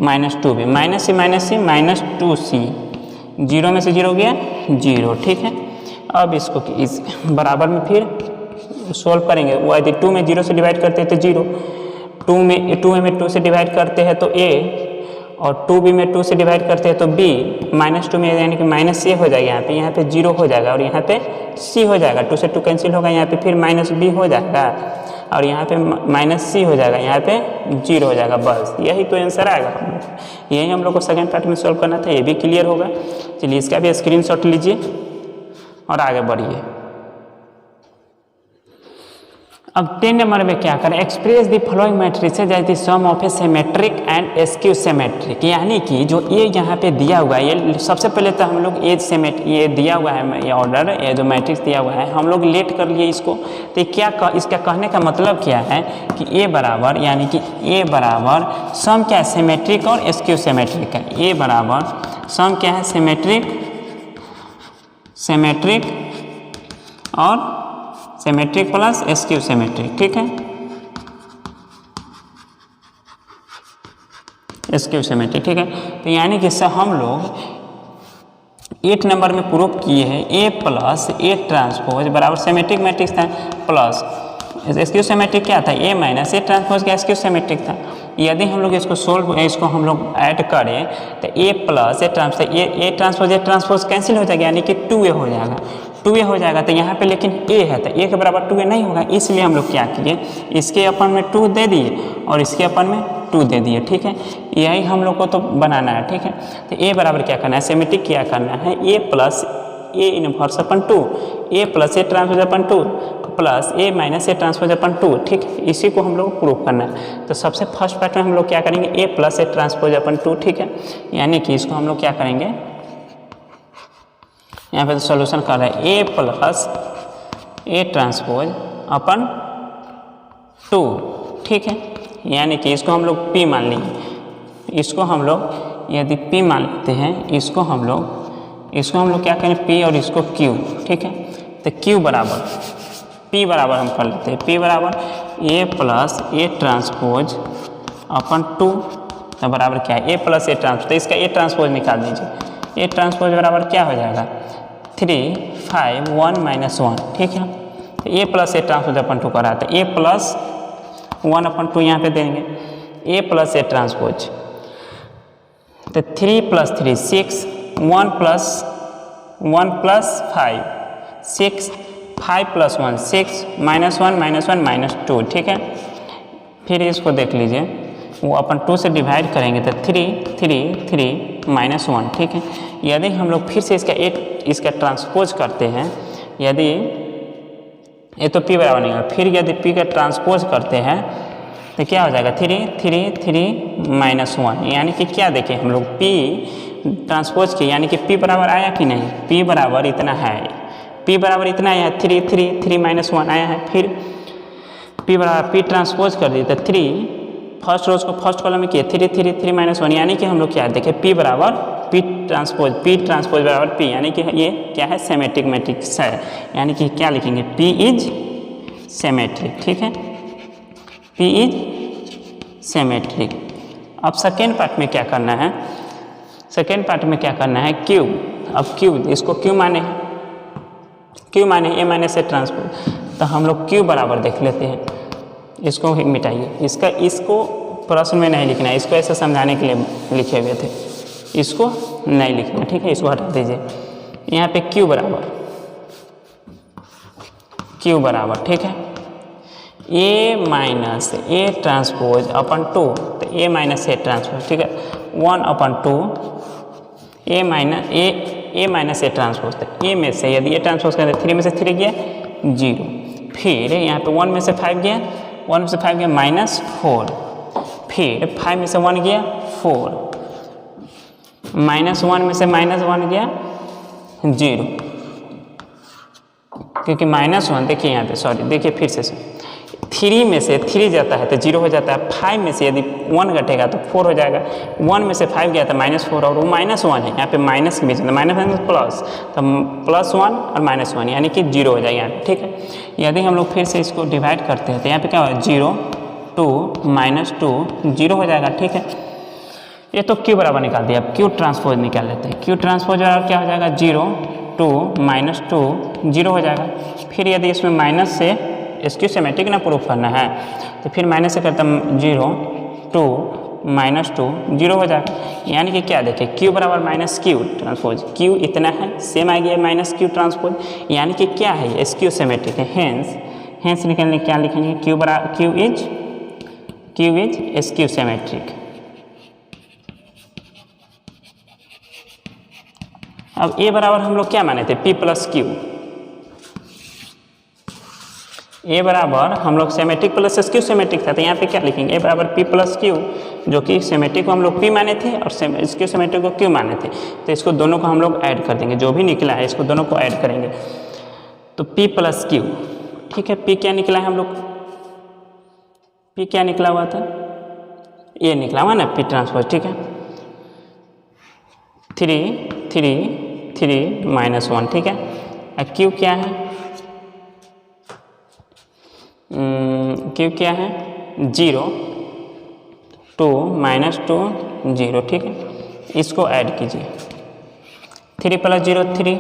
minus 2b minus c minus 2c, 0 में से 0 गया 0, ठीक है। अब इसको इस बराबर में फिर सॉल्व करेंगे। वो यदि 2 में 0 से डिवाइड करते हैं तो 0, 2 में 2 से डिवाइड करते हैं तो a, और 2b में 2 से डिवाइड करते हैं तो b -2 में यानी कि -a हो जाएगा, यहाँ पे 0 हो जाएगा और यहाँ पे c हो जाएगा, 2 से 2 कैंसिल होगा, यहाँ पे फिर -b हो जाएगा और यहाँ पे -c हो जाएगा, यहाँ पे 0 हो जाएगा। बस यही तो आंसर आएगा हम लोग। यही हम लोग को सेकंड पार्ट में सॉल्व करना था, ये भी क्लियर होगा। चलिए इसका भी स्क्रीनशॉट लीजिए और आगे बढ़िए। अब 10 नंबर में क्या करें, express the following matrices as the sum of a symmetric and skew symmetric. यानी कि जो ए यहाँ पे दिया हुआ है, ये सबसे पहले तो हम लोग ये दिया हुआ है, ये ऑर्डर, ये जो मैट्रिक्स दिया हुआ है हम लोग लेट कर लिए इसको। तो क्या इसका कहने का मतलब क्या है कि ए बराबर, यानी कि ए बराबर सम क्या है, सिमेट्रिक और एस्क्यू सिमेट्रिक है। ए बराबर सम क्या है, सिमेट्रिक और सिमेट्रिक प्लस एस्क्यू सिमेट्रिक, ठीक है, एस्क्यू सिमेट्रिक, ठीक है। तो यानी कि हम लोग 8 नंबर में प्रूव किए हैं ए प्लस ए ट्रांसपोज बराबर सिमेट्रिक मैट्रिक्स था प्लस एस्क्यू सिमेट्रिक क्या था, ए माइनस ए ट्रांसपोज का एस्क्यू सिमेट्रिक था। यदि हम लोग इसको हम लोग ऐड करें तो ए प्लस ए ट्रांसपोज कैंसिल हो जाएगा, यानी कि 2a हो जाएगा, 2a हो जाएगा। तो यहाँ पे लेकिन a है तो a के बराबर 2a नहीं होगा, इसलिए हम लोग क्या किए, इसके अपन में 2 दे दिए और इसके अपन में 2 दे दिए, ठीक है। यही हम लोग को तो बनाना है, ठीक है। तो a बराबर क्या करना है, सिमेट्रिक क्या करना है, a plus A inverse upon 2, A plus A transpose upon 2 plus A minus A transpose upon 2, ठीक, इसी को हम लोग प्रूव करना है। तो सबसे फर्स्ट पार्ट में हम लोग क्या करेंगे, ए प्लस ए ट्रांसपोज अपन 2, ठीक है। यानी कि इसको हम लोग क्या करेंगे, यहाँ पे तो सॉल्यूशन कर रहे हैं, A plus A transpose upon 2, ठीक है। यानी कि इसको हम लोग p मान लेंगे, इसको हम लोग यदि p मान लेते हैं, इसको हम लोग क्या करें, p और इसको q, ठीक है। तो q बराबर p बराबर हम कर लेते हैं, p बराबर a plus A transpose upon 2, तो बराबर क्या है, a प्लस ए ट्रांसपोज, तो इसका a ट्रांसपोज निकाल दीजिए, a ट्रांसपोज बराबर क्या हो जाएगा, 3 5 1 -1, ठीक है। तो a plus A transpose upon 2 करा, तो a प्लस 1 अपन 2 यहाँ पे देंगे, a प्लस ए ट्रांसपोज, तो 3 + 3 6, 1 + 5 6, 5 + 1 6, -1 -2, ठीक है। फिर इसको देख लीजिए, वो अपन 2 से डिवाइड करेंगे तो 3 3 3 -1, ठीक है। यदि हम लोग फिर से इसका ट्रांसपोज करते हैं, यदि ये तो p बराबर नहीं होगा, फिर यदि p का ट्रांसपोज करते हैं तो क्या हो जाएगा, 3 3 3 -1, यानी कि क्या देखें हम लोग p ट्रांसपोज किए, यानी कि p बराबर आया कि नहीं, p बराबर इतना है, p बराबर इतना आया है, 3 3 3 -1 आया है। फिर p बराबर p ट्रांसपोज कर दिए तो 3 फर्स्ट रोज को फर्स्ट कॉलम में किए, 3 3 3 -1, यानी कि हम लोग क्या देखें, p बराबर p ट्रांसपोज बराबर p, यानी कि ये क्या है, सिमेट्रिक मैट्रिक्स है। यानी कि क्या लिखेंगे, p इज सिमेट्रिक, ठीक है, p इज सिमेट्रिक। अब सेकेंड पार्ट में क्या करना है, सेकेंड पार्ट में क्या करना है, q। अब q इसको q माने a माइनस ए ट्रांसपोज, तो हम लोग q बराबर देख लेते हैं, इसको मिटाइए, इसको प्रश्न में नहीं लिखना है, इसको ऐसे समझाने के लिए लिखे हुए थे, इसको नहीं लिखना, ठीक है, इसको हटा दीजिए। यहाँ पे q बराबर, ठीक है, a minus A transpose upon 2, तो a माइनस ए ट्रांसपोज, ठीक है, 1/2 a माइनस ए ट्रांसपोज, तो a में से यदि a ट्रांसपोज करें 3 में से 3 गया 0, फिर यहाँ पे 1 में से 5 गया, -4, फिर 5 में से 1 गया 4, -1 में से -1 गया 0, क्योंकि -1 देखिए यहाँ पे, सॉरी देखिए फिर से 3 में से 3 जाता है तो 0 हो जाता है, 5 में से यदि 1 घटेगा तो 4 हो जाएगा, 1 में से 5 गया तो -4 और वो -1 है, यहाँ पे माइनस के बीच में माइनस प्लस, तो +1 और -1 यानी कि 0 हो जाएगा यहाँ पे, ठीक है। यदि हम लोग फिर से इसको डिवाइड करते हैं तो यहाँ पे क्या होगा, 0 2 -2 0 हो जाएगा, ठीक है। ये तो q बराबर निकाल दिया, अब q ट्रांसपोज निकाल लेते हैं, q ट्रांसपोज बराबर क्या हो जाएगा, 0 2 -2 0 हो जाएगा। फिर यदि इसमें माइनस से एस्क्यू सिमेट्रिक ना प्रूफ करना है तो फिर माइनस से करता हूँ, 0 2 -2 0 हो जाएगा। यानी कि क्या देखें, Q बराबर माइनस क्यू ट्रांसपोज, Q इतना है सेम आ गया माइनस क्यू ट्रांसपोज, यानी कि क्या है ये स्क्यू सिमेट्रिक है। हेंस निकलने क्या लिखेंगे, Q इज स्क्यू सिमेट्रिक। अब A बराबर हम लोग क्या माने थे, P प्लस क्यू। A बराबर हम लोग सिमेट्रिक प्लस स्क्यू सिमेट्रिक था, तो यहाँ पे क्या लिखेंगे, A बराबर P प्लस क्यू, जो कि सिमेट्रिक को हम लोग P माने थे और स्क्यू सिमेट्रिक को Q माने थे। तो इसको दोनों को हम लोग ऐड कर देंगे, जो भी निकला है इसको दोनों को ऐड करेंगे तो P प्लस क्यू। ठीक है, P क्या निकला है हम लोग, P क्या निकला हुआ था, ये निकला हुआ ना P ट्रांसपोज। ठीक है, 3 -1। ठीक है, Q क्या है, Q क्या है 0 2 -2 0। ठीक है, इसको ऐड कीजिए, 3 + 0 3,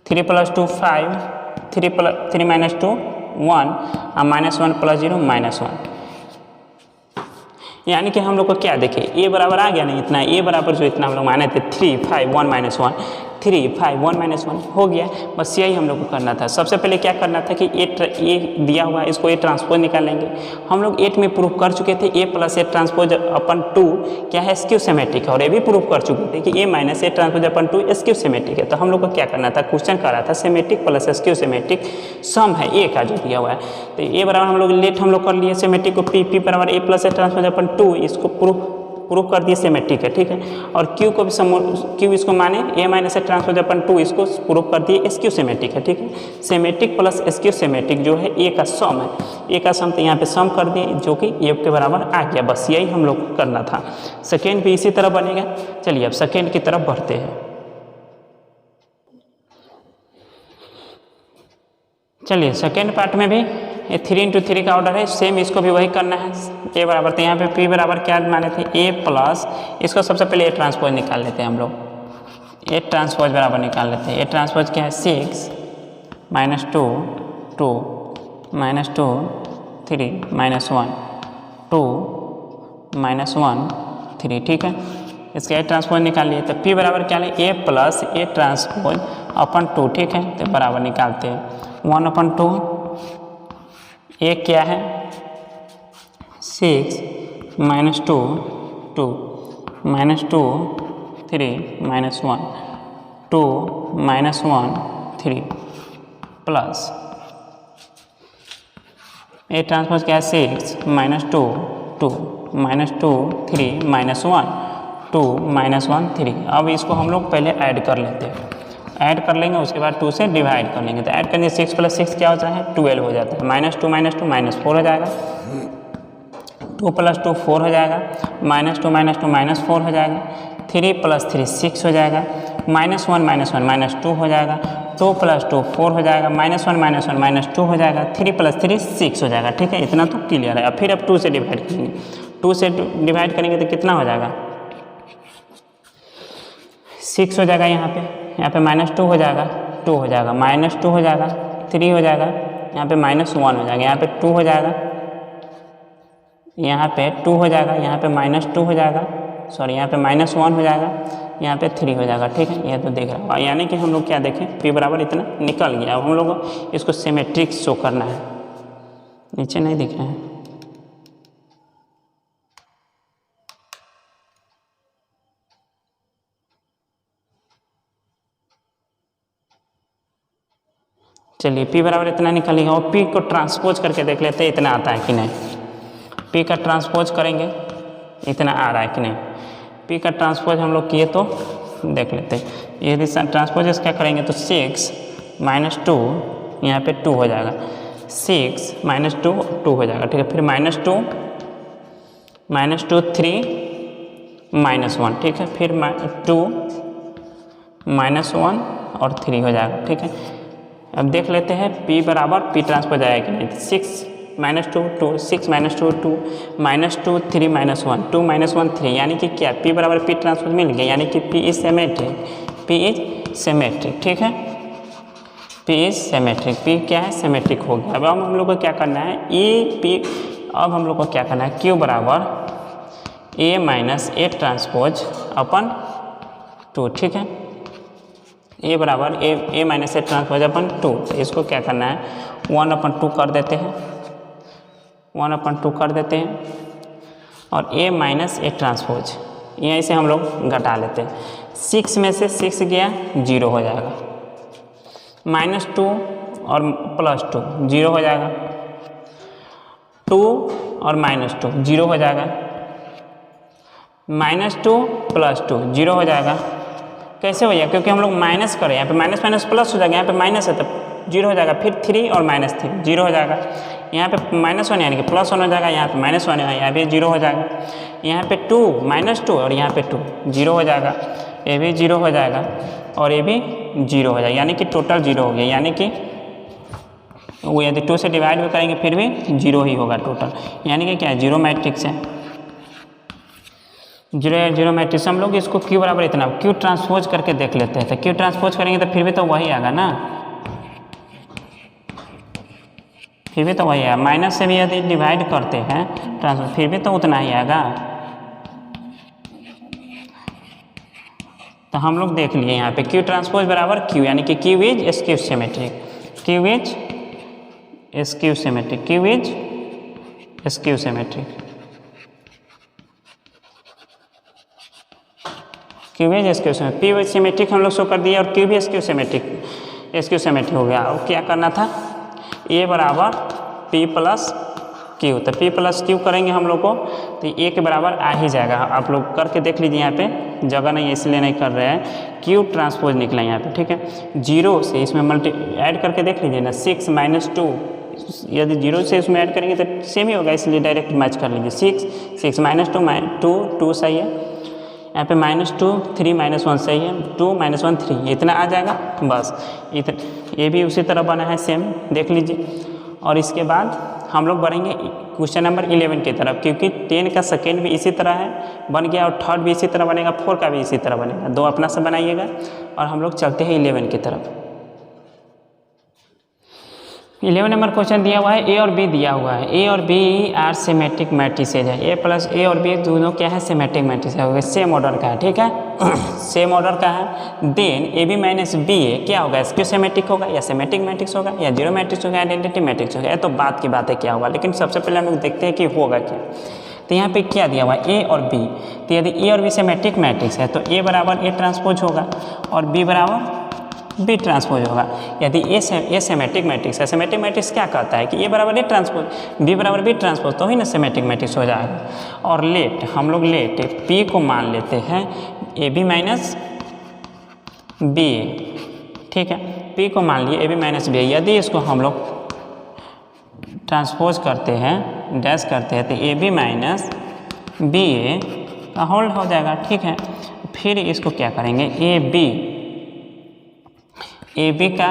3 + 2 5, 3 - 2 1 और -1 + 0 -1। यानी कि हम लोग को क्या देखें, A बराबर आ गया ना इतना, A बराबर जो इतना हम लोग माने थे 3 5 1 -1, 3 5 1 -1 हो गया। बस यही हम लोग को करना था। सबसे पहले क्या करना था कि A दिया हुआ है, इसको A ट्रांसपोज निकालेंगे। हम लोग 8 में प्रूफ कर चुके थे A + A ट्रांसपोज अपन 2 क्या है, स्क्यू सिमेट्रिक है, और ये भी प्रूफ कर चुके थे कि A - A transpose upon 2 skew symmetric है। तो हम लोग को क्या करना था, क्वेश्चन कर रहा था सिमेट्रिक प्लस स्क्यू सिमेट्रिक सम है A का जो दिया हुआ है। तो A बराबर हम लोग कर लिए सिमेट्रिक को P बराबर A + A ट्रांसपोज अपन 2, इसको प्रूफ कर दिए सिमेट्रिक है। ठीक है, और Q को भी Q इसको माने A - A ट्रांसपोज अपन 2, इसको प्रूफ कर दिए स्क्यू सिमेट्रिक है। ठीक है, सिमेट्रिक प्लस स्क्यू सिमेट्रिक जो है A का सम है, A का सम तो यहाँ पे सम कर दिए जो कि A के बराबर आ गया। बस यही हम लोग को करना था। सेकेंड भी इसी तरह बनेगा। चलिए अब सेकेंड की तरफ बढ़ते हैं। चलिए सेकेंड पार्ट में भी ये 3 × 3 का ऑर्डर है, सेम इसको भी वही करना है। A बराबर, तो यहाँ पे P बराबर क्या माने थे, A प्लस, इसको सबसे पहले A ट्रांसपोज निकाल लेते हैं हम लोग। A ट्रांसपोज बराबर निकाल लेते हैं। A ट्रांसपोज क्या है 6 -2 2 -2 3 -1 2 -1 3। ठीक है, इसका A ट्रांसपोज निकाल लिए। तो P बराबर क्या ले, A + A ट्रांसपोज अपन 2। ठीक है, तो बराबर निकालते हैं 1/2। A क्या है 6 -2 2 -2 3 -1 2 -1 3 प्लस A ट्रांसपोज क्या है 6 -2 2 -2 3 -1 2 -1 3। अब इसको हम लोग पहले ऐड कर लेते हैं, ऐड कर लेंगे, उसके बाद 2 से डिवाइड कर लेंगे। तो ऐड करने 6 + 6 क्या होता है 12 हो जाता है, -2 -4 हो जाएगा, 2 + 2 4 हो जाएगा, -2 -4 हो जाएगा, 3 + 3 6 हो जाएगा, -1 -2 हो जाएगा, 2 + 2 4 हो जाएगा, -1 -2 हो जाएगा, 3 + 3 6 हो जाएगा। ठीक है, इतना तो क्लियर है। अब फिर 2 से डिवाइड करेंगे, 2 से डिवाइड करेंगे तो कितना हो जाएगा 6 हो जाएगा, यहाँ पे -2 हो जाएगा, 2 हो जाएगा, -2 हो जाएगा, 3 हो जाएगा, यहाँ पे -1 हो जाएगा, यहाँ पे 2 हो जाएगा, यहाँ पे 2 हो जाएगा, यहाँ पे -2 हो जाएगा, सॉरी यहाँ पे -1 हो जाएगा, यहाँ पे 3 हो जाएगा। ठीक है, ये तो देख रहा हूँ। यानी कि हम लोग क्या देखें, P बराबर इतना निकल गया। अब हम लोग को इसको सिमेट्रिक शो करना है, नीचे नहीं दिख रहे हैं। चलिए P बराबर इतना निकलेगा, और P को ट्रांसपोज करके देख लेते हैं इतना आता है कि नहीं। P का ट्रांसपोज करेंगे इतना आ रहा है कि नहीं। P का ट्रांसपोज हम लोग किए तो देख लेते हैं। यदि ट्रांसपोज क्या करेंगे तो 6 -2 यहाँ पे 2 हो जाएगा, 6 -2 2 हो जाएगा। ठीक है, फिर -2 3 -1। ठीक है, फिर 2 -1 और 3 हो जाएगा। ठीक है, अब देख लेते हैं P बराबर P ट्रांसपोज आएगा कि नहीं। 6 -2 2 6 -2 2 -2 3 -1 2 -1 3, यानी कि क्या P बराबर P ट्रांसपोज मिल गया, यानी कि P is symmetric, P is symmetric. ठीक है, P इज सिमेट्रिक, P क्या है सिमेट्रिक हो गया। अब हम लोग को क्या करना है अब हम लोग को क्या करना है Q बराबर ए माइनस ए ट्रांसपोज अपन 2, ठीक है। ए बराबर ए माइनस ए ट्रांसपोज अपन 2, तो इसको क्या करना है 1/2 कर देते हैं, 1/2 कर देते हैं और ए माइनस ए ट्रांसपोज यहीं से हम लोग घटा लेते हैं। 6 में से 6 गया 0 हो जाएगा, -2 और +2 0 हो जाएगा, 2 और -2 0 हो जाएगा, -2 + 2 0 हो जाएगा। कैसे हो जाएगा? क्योंकि हम लोग माइनस करें, यहाँ पे माइनस माइनस प्लस हो जाएगा, यहाँ पे माइनस है तो 0 हो जाएगा, फिर 3 और -3 0 हो जाएगा, यहाँ पे -1 यानी कि +1 हो जाएगा, यहाँ पे -1 है, यहाँ पे 0 हो जाएगा, यहाँ पे 2 -2 और यहाँ पे 2 0 हो जाएगा, ये भी 0 हो जाएगा और ये भी 0 हो जाएगा, यानी कि टोटल 0 हो गया। यानी कि वो यदि 2 से डिवाइड भी करेंगे फिर भी 0 ही होगा टोटल, यानी कि क्या है 0 मैट्रिक्स है। 0 मैट्रिक्स हम लोग इसको क्यू बराबर इतना क्यू ट्रांसपोज करके देख लेते हैं। तो क्यू ट्रांसपोज करेंगे तो फिर भी तो वही आएगा ना, फिर भी तो वही है, माइनस से भी यदि डिवाइड करते हैं ट्रांसपोज फिर भी तो उतना ही आएगा। तो हम लोग देख लिए यहाँ पे क्यू ट्रांसपोज बराबर क्यू, यानी कि Q is skew symmetric, Q is skew symmetric, Q is skew symmetric, Q is skew symmetric, P symmetric हम लोग शो कर दिए और क्यू भी स्क्यू सिमेट्रिक हो गया। और क्या करना था ए बराबर पी प्लस क्यू, तो पी प्लस क्यू करेंगे हम लोग को तो ए के बराबर आ ही जाएगा। आप लोग करके देख लीजिए, यहाँ पे जगह नहीं है इसलिए नहीं कर रहे हैं, क्यू ट्रांसपोज निकला यहाँ पे, ठीक है। 0 से इसमें ऐड करके देख लीजिए ना, 6 - 2 यदि 0 से इसमें ऐड करेंगे तो सेम ही होगा, इसलिए डायरेक्ट मैच कर लीजिए। 6 - 2 सही है, यहाँ पे -2 3 -1 सही है, 2 - 1 3 इतना आ जाएगा बस। ये भी उसी तरह बना है सेम, देख लीजिए। और इसके बाद हम लोग बढ़ेंगे क्वेश्चन नंबर 11 की तरफ, क्योंकि 10 का सेकेंड भी इसी तरह है बन गया और थर्ड भी इसी तरह बनेगा, 4 का भी इसी तरह बनेगा। 2 अपना से बनाइएगा और हम लोग चलते हैं 11 की तरफ। 11 नंबर क्वेश्चन दिया हुआ है, ए और बी दिया हुआ है, ए और बी आर सिमेट्रिक मैट्रिसेज है, ए प्लस ए और बी दोनों क्या है सिमेट्रिक मैट्रिक्स है, सेम ऑर्डर का है, ठीक है सेम ऑर्डर का है। Then A B minus B A क्या होगा, स्क्यू सिमेट्रिक होगा या सिमेट्रिक मैट्रिक्स होगा या जीरो मैट्रिक्स होगा, आइडेंटिटी मैट्रिक्स होगा। तो बात की बात है क्या होगा, लेकिन सबसे पहले हम लोग देखते हैं कि होगा क्या। तो यहाँ पे क्या दिया हुआ है ए और बी, तो यदि ए और बी सिमेट्रिक मैट्रिक्स है तो ए बराबर ए ट्रांसपोज होगा और बी बराबर बी ट्रांसपोज होगा। यदि ए सिमेट्रिक मैट्रिक्स है, सिमेट्रिक मैट्रिक्स क्या कहता है कि ए बराबर ए ट्रांसपोज, बी बराबर बी ट्रांसपोज, तो ही ना सिमेट्रिक मैट्रिक्स हो जाएगा। और लेट हम लोग लेट पी को मान लेते हैं ए बी माइनस बी ए, ठीक है, पी को मान लिए ए बी माइनस बी ए। यदि इसको हम लोग ट्रांसपोज करते हैं, डैश करते हैं, तो ए बी माइनस बी ए का होल हो जाएगा, ठीक है। फिर इसको क्या करेंगे ए बी का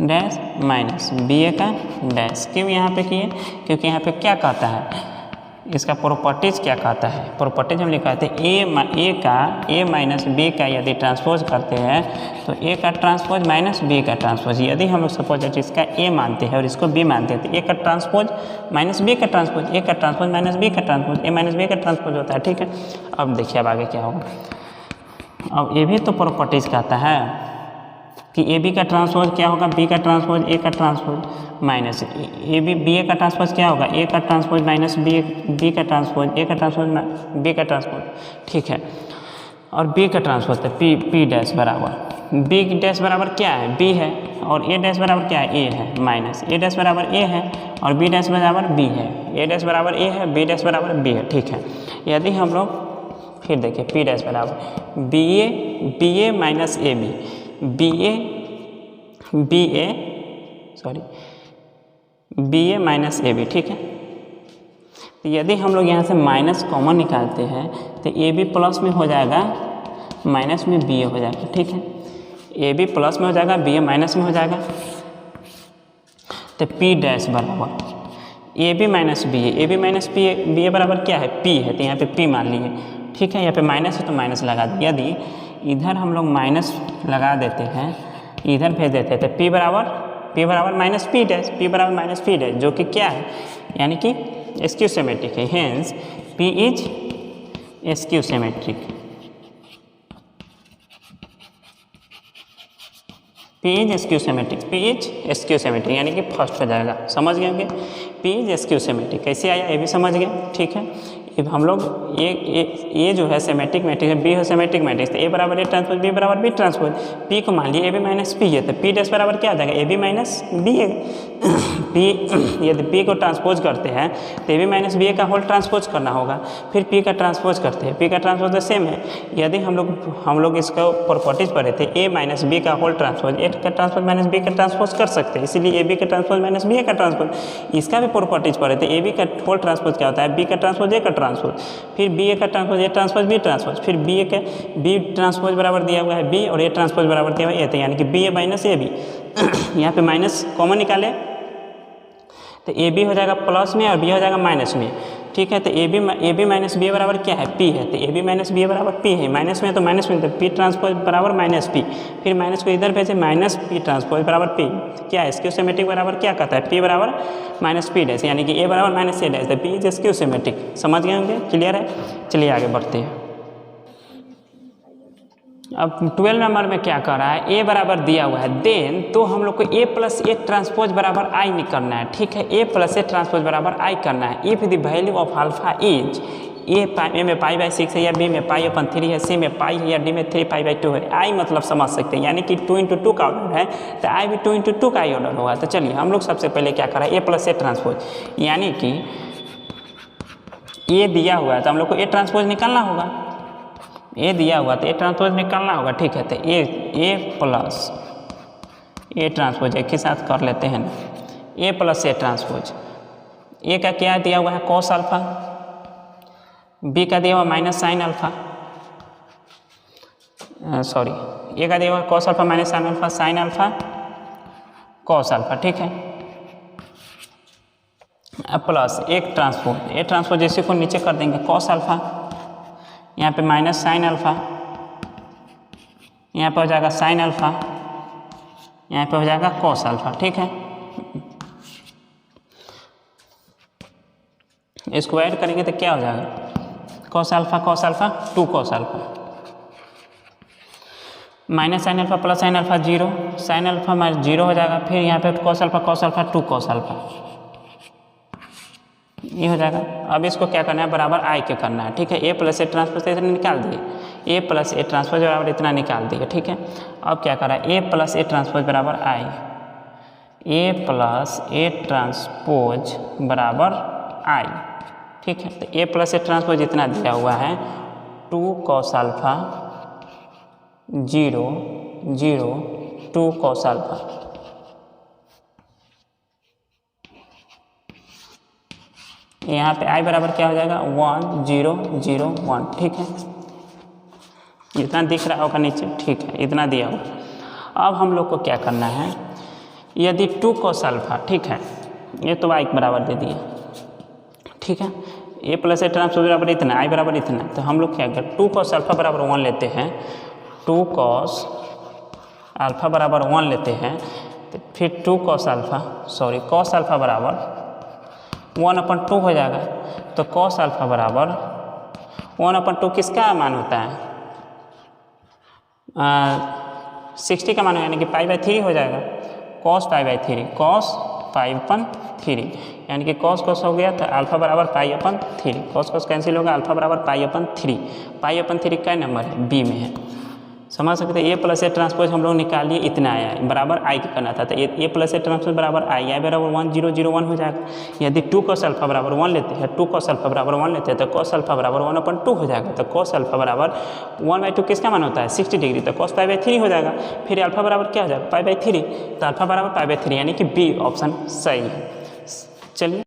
डैश माइनस बी ए का डैश, क्यों यहाँ पे किए, क्योंकि यहाँ पे क्या कहता है, इसका प्रॉपर्टीज क्या कहता है, प्रॉपर्टीज हम लिखाते हैं ए का ए माइनस बी का यदि ट्रांसपोज करते हैं तो ए का ट्रांसपोज माइनस बी का ट्रांसपोज। यदि हम लोग सपोज इसका ए मानते हैं और इसको बी मानते हैं तो ए का ट्रांसपोज माइनस बी का ट्रांसपोज, ए का ट्रांसपोज माइनस बी का ट्रांसपोज, ए माइनस बी का ट्रांसपोज होता है, ठीक है। अब देखिए अब आगे क्या होगा। अब ये भी तो प्रॉपर्टीज कहता है कि ए बी का ट्रांसपोज क्या होगा, बी का ट्रांसपोज ए का transpose minus A B, B A का ट्रांसपोज क्या होगा, ए का ट्रांसपोज माइनस बी का ट्रांसपोज, ए का ट्रांसपोज बी का ट्रांसपोज, ठीक है। और बी का ट्रांसपोज तो पी डैश बराबर बी डैश बराबर क्या है, बी है, और ए डैश बराबर क्या है, ए है, माइनस ए डैश बराबर ए है और बी डैश बराबर बी है, ए डैश बराबर ए है, बी डैश बराबर बी है, ठीक है। यदि हम लोग फिर देखिए पी डैश बराबर B A minus A B B A minus A B, ठीक है। तो यदि हम लोग यहाँ से माइनस कॉमन निकालते हैं तो ए बी प्लस में हो जाएगा, माइनस में बी ए हो जाएगा, ठीक है। ए बी प्लस में हो जाएगा, बी ए माइनस में हो जाएगा। तो पी डैश बराबर A B minus B A minus B A बराबर क्या है, पी है, तो यहाँ पे पी मान लिए, ठीक है। यहाँ पे माइनस है तो माइनस लगा दिए। यदि इधर हम लोग माइनस लगा देते हैं, इधर भेज देते हैं, तो पी बराबर माइनस पी डैश, पी बराबर माइनस पी डैश, जो कि क्या है, यानी कि स्क्यू सिमेट्रिक है। Hence P is skew symmetric, P is skew symmetric, P is skew symmetric यानी कि फर्स्ट हो जाएगा। समझ गए होंगे, P इज स्क्यू सिमेट्रिक कैसे आया ये भी समझ गए। ठीक है, अब हम लोग ये जो है सिमेट्रिक मैट्रिक्स है, बी है सिमेट्रिक मैट्रिक्स, तो ए बराबर ए ट्रांसपोज बी बराबर बी ट्रांसपोज, पी को मान लिया ए बी माइनस पी है, तो पी डैश बराबर क्या आ जाएगा, ए बी माइनस बी है। पी यदि पी को ट्रांसपोज करते हैं तो ए बी माइनस बी ए का होल ट्रांसपोज करना होगा, फिर पी का ट्रांसपोज करते हैं, पी का ट्रांसपोज तो सेम है। यदि हम लोग इसका प्रॉपर्टीज पढ़े थे, ए माइनस बी का होल ट्रांसपोज, ए का ट्रांसपोज माइनस बी का ट्रांसपोज कर सकते हैं, इसीलिए ए बी का ट्रांसपोज माइनस बी ए का ट्रांसपोज। इसका भी प्रॉपर्टीज पढ़े थे, ए बी का होल ट्रांसपोज क्या होता है, बी का ट्रांसपोज ए का ट्रांसपोज, फिर बी ए का transpose A transpose B transpose, फिर बी ए का बी ट्रांसपोज बराबर दिया हुआ है बी और ए ट्रांसपोज बराबर दिया हुआ है ए, तो यानी कि B A minus A B. यहाँ पे माइनस कॉमन निकाले तो ए बी हो जाएगा प्लस में और बी हो जाएगा माइनस में। ठीक है, तो ए बी माइनस बी बराबर क्या है, पी है, तो ए बी माइनस बी बराबर पी है, माइनस में तो माइनस में, तो पी ट्रांसपोज बराबर माइनस पी, फिर माइनस को इधर भेजे माइनस पी ट्रांसपोज बराबर पी, क्या है स्क्यू सिमेट्रिक बराबर क्या कहता है, पी बराबर माइनस पी डैश, यानी कि ए बराबर माइनस ए डैश, तो पी इज स्क्यू सिमेट्रिक। समझ गए होंगे, क्लियर है। चलिए आगे बढ़ते हैं। अब 12 नंबर में क्या कर रहा है, ए बराबर दिया हुआ है, देन तो हम लोग को ए प्लस ए ट्रांसपोज बराबर आई निकालना है। ठीक है, ए प्लस ए ट्रांसपोज बराबर आई करना है। If the value of alpha is a में पाई बाई 6 है, या बी में पाई अपन 3 है, सी में पाई है, या डी में 3 पाई बाई 2 है। आई मतलब समझ सकते हैं, यानी कि 2 × 2 का ऑर्डर है, तो आई भी 2 × 2 का ही ऑर्डर होगा। तो चलिए हम लोग सबसे पहले क्या करें, ए प्लस ए ट्रांसपोज, यानी कि ए दिया हुआ है तो हम लोग को ए ट्रांसपोज निकालना होगा, ए दिया हुआ तो ए ट्रांसपोज निकालना होगा। ठीक है, तो ए प्लस ए ट्रांसपोज एक ही साथ कर लेते हैं ना, ए प्लस ए ट्रांसपोज, ए का क्या दिया हुआ है कॉस अल्फा, बी का दिया हुआ माइनस साइन अल्फा, सॉरी ए का दिया हुआ cos alpha minus sine alpha, sine alpha cos alpha. ठीक है, अब प्लस एक ट्रांसपोज, ए ट्रांसपोज इसी को नीचे कर देंगे कॉस अल्फा, यहाँ पे माइनस साइन अल्फा, यहाँ पे हो जाएगा साइन अल्फा, यहाँ पे हो जाएगा कॉस अल्फा। ठीक है, इसको ऐड करेंगे तो क्या हो जाएगा, cos alpha 2 cos alpha, minus sine alpha plus sine alpha 0, sign alpha minus 0 हो जाएगा, फिर यहाँ पे कॉस अल्फा 2 कॉस अल्फा, ये हो जाएगा। अब इसको क्या करना है, बराबर आई के करना है। ठीक है, ए प्लस ए ट्रांसपोज इतना निकाल दिए, ए प्लस ए ट्रांसपोज बराबर इतना निकाल दिए। ठीक है, अब क्या करा, ए प्लस ए ट्रांसपोज बराबर आई, ए प्लस ए ट्रांसपोज बराबर आई। ठीक है, तो ए प्लस ए ट्रांसपोज इतना दिया हुआ है 2 कॉस अल्फा 0 0 2 कॉस अल्फा, यहाँ पे आई बराबर क्या हो जाएगा 1 0 0 1। ठीक है, इतना दिख रहा होगा नीचे। ठीक है, इतना दिया हुआ। अब हम लोग को क्या करना है, यदि 2 कॉस अल्फा, ठीक है, ये तो आई बराबर दे दिए। ठीक है, ए प्लस ए ट्रांसपोज बराबर इतना, आई बराबर इतना, तो हम लोग क्या करें, 2 कॉस अल्फा बराबर 1 लेते हैं, 2 कॉस अल्फा बराबर 1 लेते हैं, तो फिर 2 कॉस अल्फा बराबर 1/2 हो जाएगा, तो कॉस अल्फा बराबर 1/2 किसका मान होता है, 60 का मान, यानी कि π/3 हो जाएगा, cos π/3 cos π/3, यानी कि cos हो गया तो अल्फा बराबर π/3, cos कैंसिल होगा, अल्फा बराबर π/3 का नंबर है, बी में है। समझ सकते हैं, ए प्लस ए ट्रांसपोज हम लोग निकालिए, इतना आया है, बराबर आई के करना था, तो ए प्लस ए ट्रांसपोज बराबर आई बराबर 1 0 0 1 हो जाएगा। यदि 2 कॉस अल्फा बराबर 1 लेते हैं, 2 कॉस अल्फा बराबर 1 लेते हैं, तो कॉस अल्फा बराबर 1/2 हो जाएगा, तो कॉस अल्फा बराबर 1/2 किसका मान होता है 60 डिग्री, तो cos π/3 हो जाएगा, फिर अल्फा बराबर क्या हो जाएगा π/3, तो अल्फा बराबर π/3, यानी कि बी ऑप्शन सही है। चलिए